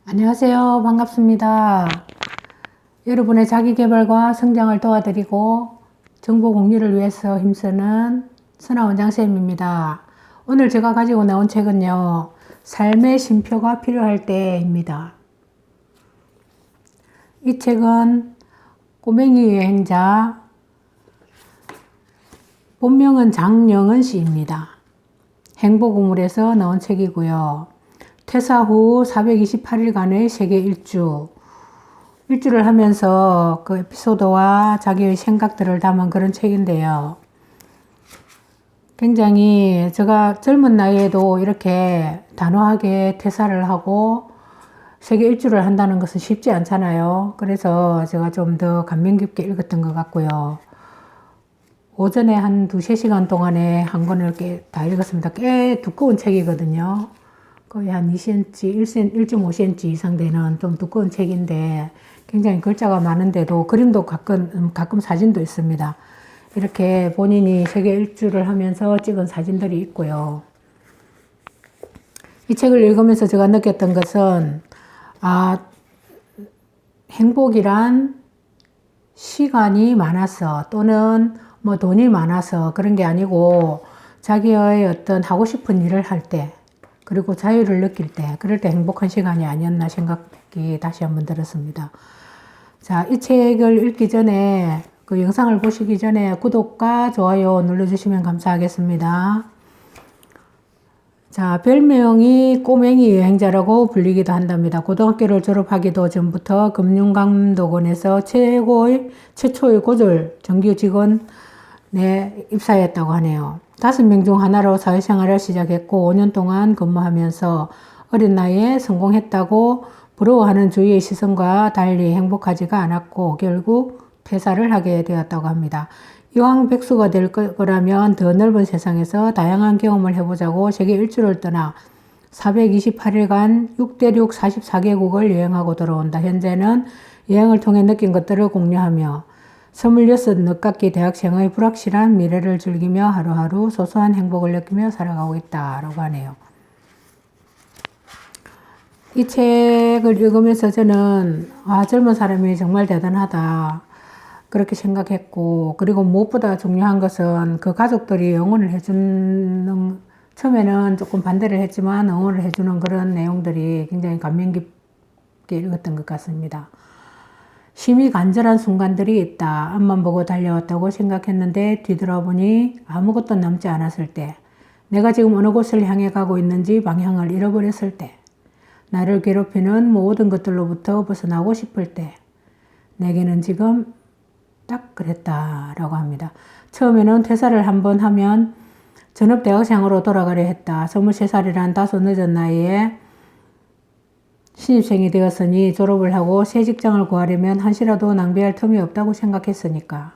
안녕하세요. 반갑습니다. 여러분의 자기계발과 성장을 도와드리고 정보 공유를 위해서 힘쓰는 선아원장쌤입니다. 오늘 제가 가지고 나온 책은요, 삶의 쉼표가 필요할 때입니다. 이 책은 꼬맹이 여행자, 본명은 장영은 씨입니다. 행복우물에서 나온 책이고요. 퇴사 후 428일간의 세계 일주를 하면서 그 에피소드와 자기의 생각들을 담은 그런 책인데요. 굉장히 제가 젊은 나이에도 이렇게 단호하게 퇴사를 하고 세계 일주를 한다는 것은 쉽지 않잖아요. 그래서 제가 좀 더 감명 깊게 읽었던 것 같고요. 오전에 한 2-3시간 동안에 한 권을 다 읽었습니다. 꽤 두꺼운 책이거든요. 거의 한 2cm, 1.5cm 이상 되는 좀 두꺼운 책인데 굉장히 글자가 많은데도 그림도 가끔 사진도 있습니다. 이렇게 본인이 세계 일주를 하면서 찍은 사진들이 있고요. 이 책을 읽으면서 제가 느꼈던 것은 행복이란 시간이 많아서 또는 뭐 돈이 많아서 그런 게 아니고 자기의 어떤 하고 싶은 일을 할 때 그리고 자유를 느낄 때, 그럴 때 행복한 시간이 아니었나 생각이 다시 한번 들었습니다. 자, 이 책을 읽기 전에, 그 영상을 보시기 전에 구독과 좋아요 눌러주시면 감사하겠습니다. 자, 별명이 꼬맹이 여행자라고 불리기도 한답니다. 고등학교를 졸업하기도 전부터 금융감독원에서 최초의 고졸 정규 직원에 입사했다고 하네요. 5명 중 하나로 사회생활을 시작했고 5년 동안 근무하면서 어린 나이에 성공했다고 부러워하는 주위의 시선과 달리 행복하지가 않았고 결국 퇴사를 하게 되었다고 합니다. 이왕 백수가 될 거라면 더 넓은 세상에서 다양한 경험을 해보자고 세계 일주를 떠나 428일간 6대륙 44개국을 여행하고 돌아온다. 현재는 여행을 통해 느낀 것들을 공유하며 26 늦깎이 대학생의 불확실한 미래를 즐기며 하루하루 소소한 행복을 느끼며 살아가고 있다라고 하네요. 이 책을 읽으면서 저는 젊은 사람이 정말 대단하다 그렇게 생각했고, 그리고 무엇보다 중요한 것은 그 가족들이 응원을 해주는, 처음에는 조금 반대를 했지만 응원을 해주는 그런 내용들이 굉장히 감명 깊게 읽었던 것 같습니다. 심히 간절한 순간들이 있다. 앞만 보고 달려왔다고 생각했는데 뒤돌아보니 아무것도 남지 않았을 때, 내가 지금 어느 곳을 향해 가고 있는지 방향을 잃어버렸을 때, 나를 괴롭히는 모든 것들로부터 벗어나고 싶을 때, 내게는 지금 딱 그랬다라고 합니다. 처음에는 퇴사를 한번 하면 전업 대학생으로 돌아가려 했다. 23살이란 다소 늦은 나이에 신입생이 되었으니 졸업을 하고 새 직장을 구하려면 한시라도 낭비할 틈이 없다고 생각했으니까.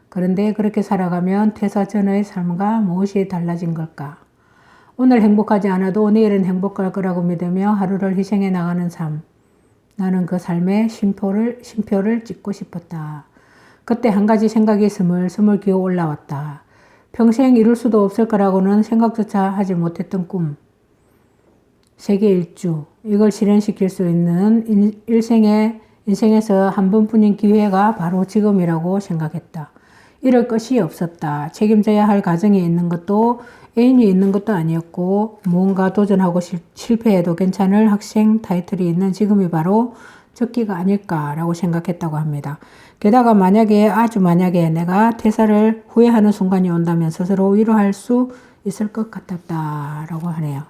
그런데 그렇게 살아가면 퇴사 전의 삶과 무엇이 달라진 걸까? 오늘 행복하지 않아도 내일은 행복할 거라고 믿으며 하루를 희생해 나가는 삶. 나는 그 삶의 쉼표를 찍고 싶었다. 그때 한 가지 생각이 스물스물 기어 올라왔다. 평생 이룰 수도 없을 거라고는 생각조차 하지 못했던 꿈. 세계 일주. 이걸 실현시킬 수 있는 인생에서 한 번뿐인 기회가 바로 지금이라고 생각했다. 이럴 것이 없었다. 책임져야 할 가정이 있는 것도 애인이 있는 것도 아니었고 무언가 도전하고 실패해도 괜찮을 학생 타이틀이 있는 지금이 바로 적기가 아닐까라고 생각했다고 합니다. 게다가 아주 만약에 내가 퇴사를 후회하는 순간이 온다면 스스로 위로할 수 있을 것 같았다라고 하네요.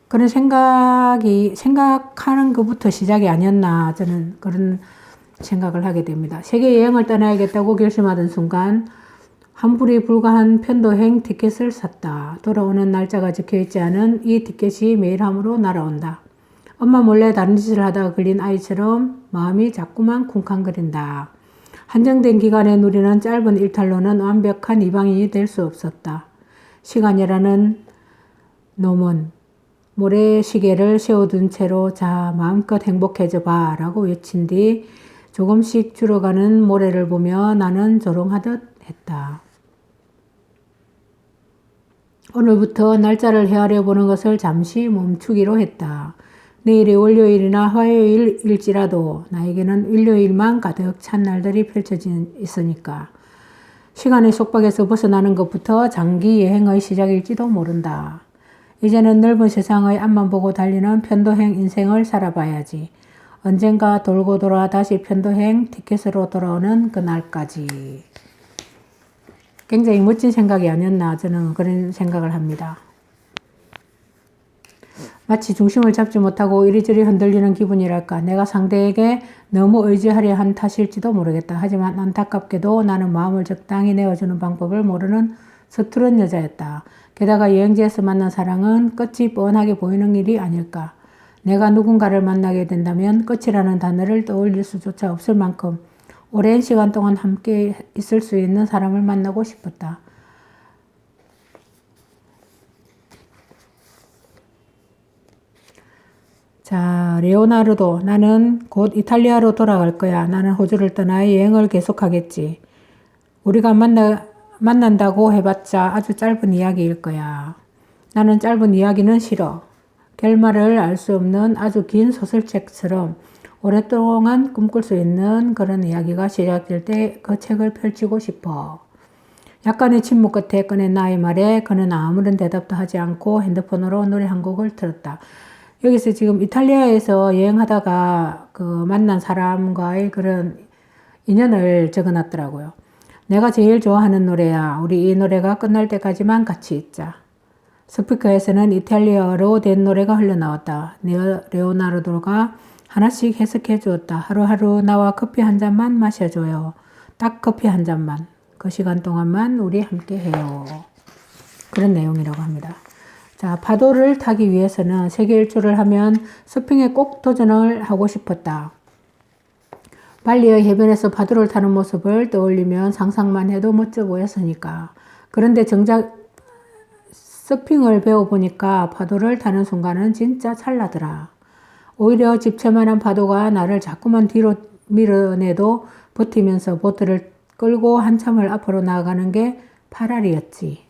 그런 생각하는 것부터 시작이 아니었나 저는 그런 생각을 하게 됩니다. 세계 여행을 떠나야겠다고 결심하던 순간 환불이 불가한 편도행 티켓을 샀다. 돌아오는 날짜가 적혀있지 않은 이 티켓이 메일함으로 날아온다. 엄마 몰래 다른 짓을 하다가 걸린 아이처럼 마음이 자꾸만 쿵쾅거린다. 한정된 기간에 누리는 짧은 일탈로는 완벽한 이방인이 될 수 없었다. 시간이라는 놈은 모래시계를 세워둔 채로 자 마음껏 행복해져 봐 라고 외친 뒤 조금씩 줄어가는 모래를 보며 나는 조롱하듯 했다. 오늘부터 날짜를 헤아려 보는 것을 잠시 멈추기로 했다. 내일이 월요일이나 화요일일지라도 나에게는 일요일만 가득 찬 날들이 펼쳐져 있으니까 시간의 속박에서 벗어나는 것부터 장기 여행의 시작일지도 모른다. 이제는 넓은 세상의 앞만 보고 달리는 편도행 인생을 살아봐야지. 언젠가 돌고 돌아 다시 편도행 티켓으로 돌아오는 그날까지. 굉장히 멋진 생각이 아니었나 저는 그런 생각을 합니다. 마치 중심을 잡지 못하고 이리저리 흔들리는 기분이랄까. 내가 상대에게 너무 의지하려 한 탓일지도 모르겠다. 하지만 안타깝게도 나는 마음을 적당히 내어주는 방법을 모르는 서투른 여자였다. 게다가 여행지에서 만난 사랑은 끝이 뻔하게 보이는 일이 아닐까. 내가 누군가를 만나게 된다면 끝이라는 단어를 떠올릴 수조차 없을 만큼 오랜 시간 동안 함께 있을 수 있는 사람을 만나고 싶었다. 자, 레오나르도, 나는 곧 이탈리아로 돌아갈 거야. 나는 호주를 떠나 여행을 계속하겠지. 우리가 만난다고 해봤자 아주 짧은 이야기일 거야. 나는 짧은 이야기는 싫어. 결말을 알 수 없는 아주 긴 소설책처럼 오랫동안 꿈꿀 수 있는 그런 이야기가 시작될 때 그 책을 펼치고 싶어. 약간의 침묵 끝에 꺼낸 나의 말에 그는 아무런 대답도 하지 않고 핸드폰으로 노래 한 곡을 틀었다. 여기서 지금 이탈리아에서 여행하다가 그 만난 사람과의 그런 인연을 적어놨더라고요. 내가 제일 좋아하는 노래야. 우리 이 노래가 끝날 때까지만 같이 있자. 스피커에서는 이탈리아어로 된 노래가 흘러나왔다. 레오나르도가 하나씩 해석해 주었다. 하루하루 나와 커피 한 잔만 마셔줘요. 딱 커피 한 잔만. 그 시간 동안만 우리 함께 해요. 그런 내용이라고 합니다. 자, 파도를 타기 위해서는 세계 일주를 하면 서핑에 꼭 도전을 하고 싶었다. 발리의 해변에서 파도를 타는 모습을 떠올리면 상상만 해도 멋져 보였으니까. 그런데 정작 서핑을 배워보니까 파도를 타는 순간은 진짜 찰나더라. 오히려 집채만한 파도가 나를 자꾸만 뒤로 밀어내도 버티면서 보트를 끌고 한참을 앞으로 나아가는 게 파랄이었지.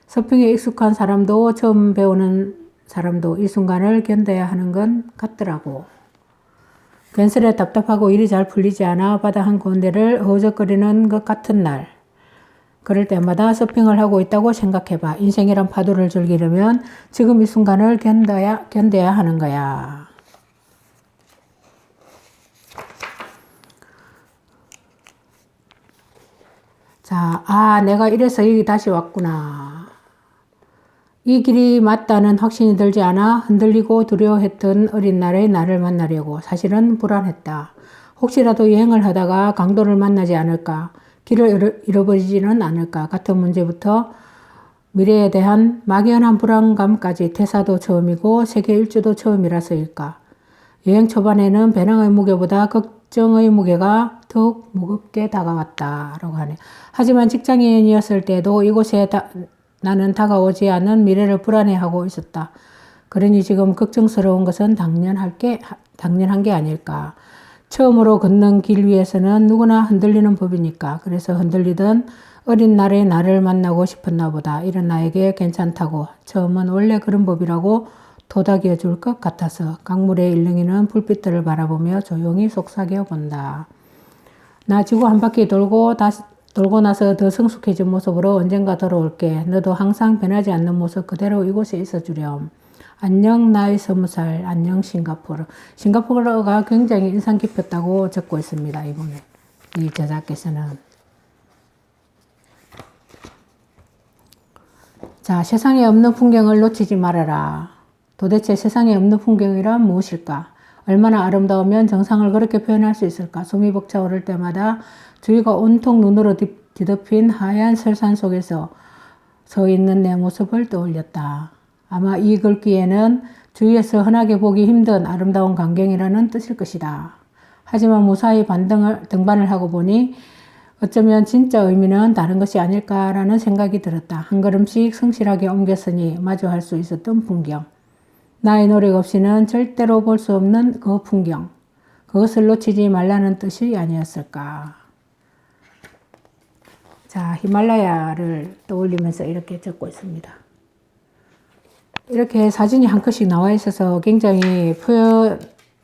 서핑에 익숙한 사람도 처음 배우는 사람도 이 순간을 견뎌야 하는 건 같더라고. 괜스레 답답하고 일이 잘 풀리지 않아 바다 한 군데를 허우적거리는 것 같은 날. 그럴 때마다 서핑을 하고 있다고 생각해봐. 인생이란 파도를 즐기려면 지금 이 순간을 견뎌야 하는 거야. 자, 내가 이래서 여기 다시 왔구나. 이 길이 맞다는 확신이 들지 않아 흔들리고 두려워했던 어린 날의 나를 만나려고. 사실은 불안했다. 혹시라도 여행을 하다가 강도를 만나지 않을까, 길을 잃어버리지는 않을까 같은 문제부터 미래에 대한 막연한 불안감까지. 퇴사도 처음이고 세계 일주도 처음이라서일까. 여행 초반에는 배낭의 무게보다 걱정의 무게가 더욱 무겁게 다가왔다라고 하네. 하지만 직장인이었을 때도 이곳에 나는 다가오지 않은 미래를 불안해하고 있었다. 그러니 지금 걱정스러운 것은 당연한 게 아닐까. 처음으로 걷는 길 위에서는 누구나 흔들리는 법이니까. 그래서 흔들리던 어린 날의 나를 만나고 싶었나 보다. 이런 나에게 괜찮다고, 처음은 원래 그런 법이라고 도닥여 줄 것 같아서 강물에 일렁이는 불빛들을 바라보며 조용히 속삭여 본다. 나 지구 한 바퀴 돌고 나서 더 성숙해진 모습으로 언젠가 돌아올게. 너도 항상 변하지 않는 모습 그대로 이곳에 있어주렴. 안녕 나의 20살. 안녕 싱가포르. 싱가포르가 굉장히 인상 깊었다고 적고 있습니다. 이번에 이 저자께서는. 자, 세상에 없는 풍경을 놓치지 말아라. 도대체 세상에 없는 풍경이란 무엇일까? 얼마나 아름다우면 정상을 그렇게 표현할 수 있을까? 숨이 벅차오를 때마다 주위가 온통 눈으로 뒤덮인 하얀 설산 속에서 서 있는 내 모습을 떠올렸다. 아마 이 글귀에는 주위에서 흔하게 보기 힘든 아름다운 광경이라는 뜻일 것이다. 하지만 무사히 등반을 하고 보니 어쩌면 진짜 의미는 다른 것이 아닐까라는 생각이 들었다. 한 걸음씩 성실하게 옮겼으니 마주할 수 있었던 풍경. 나의 노력 없이는 절대로 볼 수 없는 그 풍경. 그것을 놓치지 말라는 뜻이 아니었을까. 자, 히말라야를 떠올리면서 이렇게 적고 있습니다. 이렇게 사진이 한 컷씩 나와 있어서 굉장히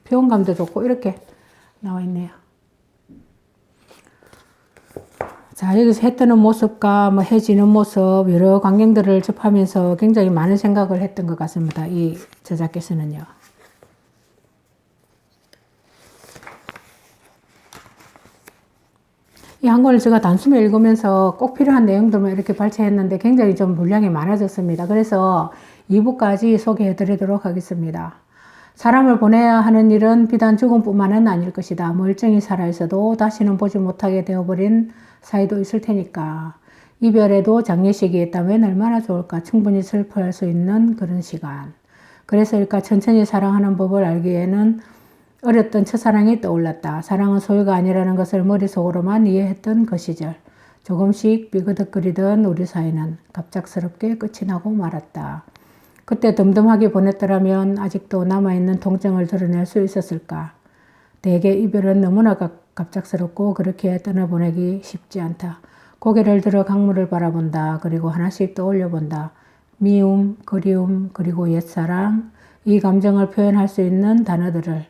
표현감도 좋고 이렇게 나와 있네요. 자, 여기서 해 뜨는 모습과 뭐 해 지는 모습 여러 광경들을 접하면서 굉장히 많은 생각을 했던 것 같습니다. 이 저자께서는요. 이 한 권을 제가 단숨에 읽으면서 꼭 필요한 내용들만 이렇게 발췌했는데 굉장히 좀 분량이 많아졌습니다. 그래서 2부까지 소개해 드리도록 하겠습니다. 사람을 보내야 하는 일은 비단 죽음뿐만은 아닐 것이다. 멀쩡히 살아있어도 다시는 보지 못하게 되어버린 사이도 있을 테니까. 이별에도 장례식이 있다면 얼마나 좋을까. 충분히 슬퍼할 수 있는 그런 시간. 그래서일까 천천히 사랑하는 법을 알기에는 어렸던 첫사랑이 떠올랐다. 사랑은 소유가 아니라는 것을 머릿속으로만 이해했던 그 시절. 조금씩 삐그덕거리던 우리 사이는 갑작스럽게 끝이 나고 말았다. 그때 덤덤하게 보냈더라면 아직도 남아있는 통증을 드러낼 수 있었을까. 대개 이별은 너무나 갑작스럽고 그렇게 떠나보내기 쉽지 않다. 고개를 들어 강물을 바라본다. 그리고 하나씩 떠올려본다. 미움, 그리움, 그리고 옛사랑. 이 감정을 표현할 수 있는 단어들을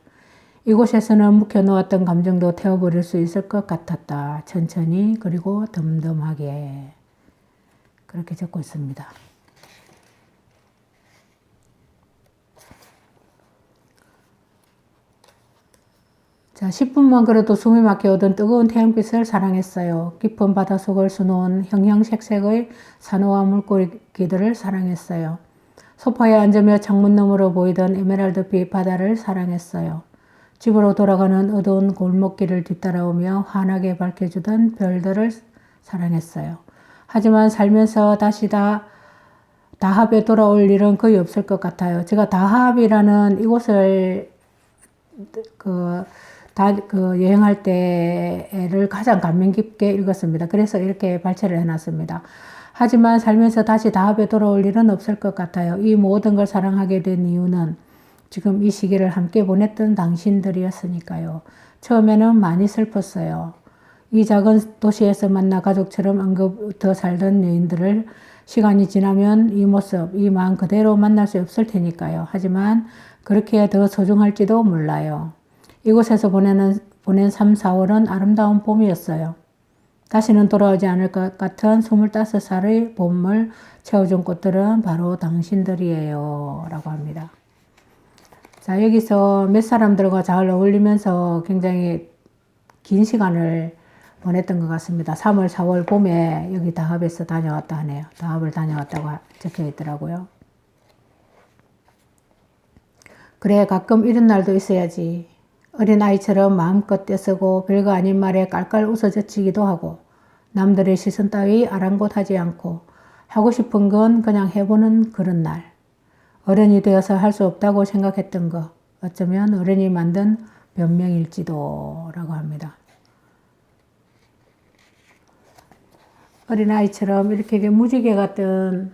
이곳에서는 묵혀놓았던 감정도 태워버릴 수 있을 것 같았다. 천천히 그리고 덤덤하게. 그렇게 적고 있습니다. 자, 10분만 걸어도 숨이 막혀오던 뜨거운 태양빛을 사랑했어요. 깊은 바닷속을 수놓은 형형색색의 산호와 물고기들을 사랑했어요. 소파에 앉으며 창문 너머로 보이던 에메랄드빛 바다를 사랑했어요. 집으로 돌아가는 어두운 골목길을 뒤따라오며 환하게 밝혀주던 별들을 사랑했어요. 하지만 살면서 다시 다합에 돌아올 일은 거의 없을 것 같아요. 제가 다합이라는 이곳을 여행할 때를 가장 감명 깊게 읽었습니다. 그래서 이렇게 발췌를 해놨습니다. 하지만 살면서 다시 다합에 돌아올 일은 없을 것 같아요. 이 모든 걸 사랑하게 된 이유는 지금 이 시기를 함께 보냈던 당신들이었으니까요. 처음에는 많이 슬펐어요. 이 작은 도시에서 만나 가족처럼 엉겨붙어 살던 여인들을 시간이 지나면 이 모습, 이 마음 그대로 만날 수 없을 테니까요. 하지만 그렇게 더 소중할지도 몰라요. 이곳에서 보낸 3, 4월은 아름다운 봄이었어요. 다시는 돌아오지 않을 것 같은 25살의 봄을 채워준 꽃들은 바로 당신들이에요. 라고 합니다. 자, 여기서 몇 사람들과 잘 어울리면서 굉장히 긴 시간을 보냈던 것 같습니다. 3월, 4월 봄에 여기 다합에서 다녀왔다 하네요. 다합을 다녀왔다고 적혀 있더라고요. 그래, 가끔 이런 날도 있어야지. 어린아이처럼 마음껏 떼쓰고 별거 아닌 말에 깔깔 웃어젖히기도 하고 남들의 시선 따위 아랑곳하지 않고 하고 싶은 건 그냥 해보는 그런 날. 어른이 되어서 할 수 없다고 생각했던 거 어쩌면 어른이 만든 변명일지도 라고 합니다. 어린아이처럼 이렇게 무지개 같은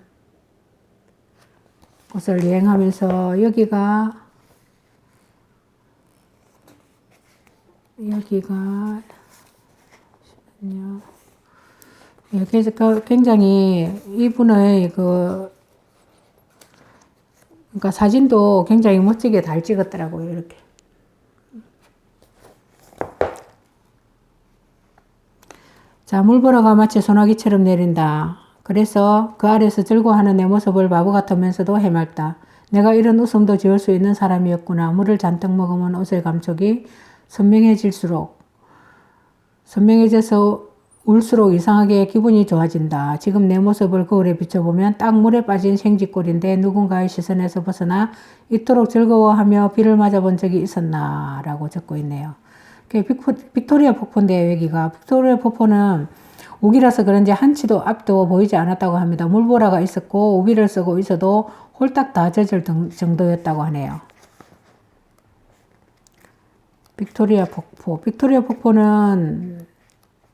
곳을 여행하면서 여기가 굉장히 이분의 그러니까 사진도 굉장히 멋지게 잘 찍었더라고요. 이렇게. 자, 물보라가 마치 소나기처럼 내린다. 그래서 그 아래서 즐거워하는 내 모습을 바보 같으면서도 해맑다. 내가 이런 웃음도 지을 수 있는 사람이었구나. 물을 잔뜩 먹으면 옷의 감촉이 선명해져서 울수록 이상하게 기분이 좋아진다. 지금 내 모습을 거울에 비춰보면 딱 물에 빠진 생쥐꼴인데 누군가의 시선에서 벗어나 이토록 즐거워하며 비를 맞아본 적이 있었나 라고 적고 있네요. 빅토리아 폭포인데요. 여기가 빅토리아 폭포는 우기라서 그런지 한치도 앞도 보이지 않았다고 합니다. 물보라가 있었고 우비를 쓰고 있어도 홀딱 다 젖을 정도였다고 하네요. 빅토리아 폭포는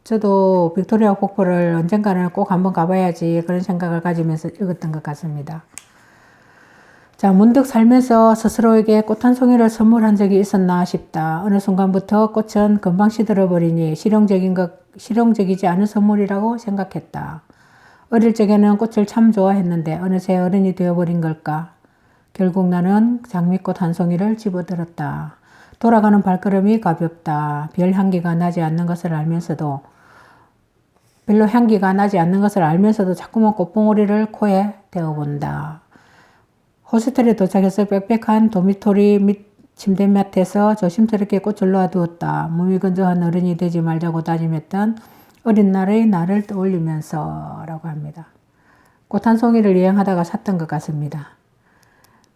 저도 빅토리아 폭포를 언젠가는 꼭 한번 가봐야지 그런 생각을 가지면서 읽었던 것 같습니다. 자, 문득 살면서 스스로에게 꽃 한 송이를 선물한 적이 있었나 싶다. 어느 순간부터 꽃은 금방 시들어버리니 실용적이지 않은 선물이라고 생각했다. 어릴 적에는 꽃을 참 좋아했는데 어느새 어른이 되어버린 걸까? 결국 나는 장미꽃 한 송이를 집어들었다. 돌아가는 발걸음이 가볍다. 별 향기가 나지 않는 것을 알면서도 별로 향기가 나지 않는 것을 알면서도 자꾸만 꽃봉오리를 코에 대어본다. 호스텔에 도착해서 빽빽한 도미토리 밑 침대맡에서 조심스럽게 꽃을 놓아두었다. 몸이 건조한 어른이 되지 말자고 다짐했던 어린 날의 나를 떠올리면서 라고 합니다. 꽃 한 송이를 여행하다가 샀던 것 같습니다.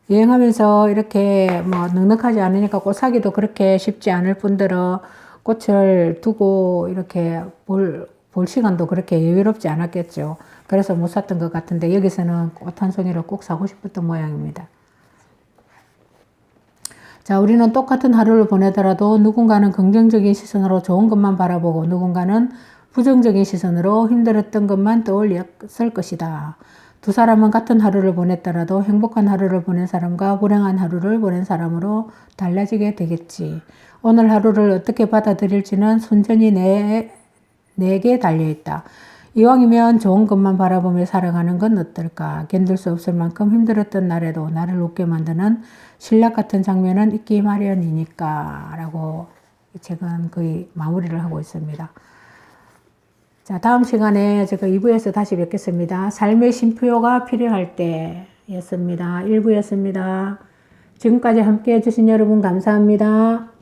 여행하면서 이렇게 뭐 넉넉하지 않으니까 꽃 사기도 그렇게 쉽지 않을 뿐더러 꽃을 두고 이렇게 볼 시간도 그렇게 여유롭지 않았겠죠. 그래서 못 샀던 것 같은데 여기서는 꽃 한 송이를 꼭 사고 싶었던 모양입니다. 자, 우리는 똑같은 하루를 보내더라도 누군가는 긍정적인 시선으로 좋은 것만 바라보고 누군가는 부정적인 시선으로 힘들었던 것만 떠올렸을 것이다. 두 사람은 같은 하루를 보냈더라도 행복한 하루를 보낸 사람과 불행한 하루를 보낸 사람으로 달라지게 되겠지. 오늘 하루를 어떻게 받아들일지는 순전히 내게 달려있다. 이왕이면 좋은 것만 바라보며 살아가는 건 어떨까? 견딜 수 없을 만큼 힘들었던 날에도 나를 웃게 만드는 신락 같은 장면은 있기 마련이니까 라고 이 책은 거의 마무리를 하고 있습니다. 자, 다음 시간에 제가 2부에서 다시 뵙겠습니다. 삶의 쉼표가 필요할 때였습니다. 1부였습니다. 지금까지 함께 해주신 여러분 감사합니다.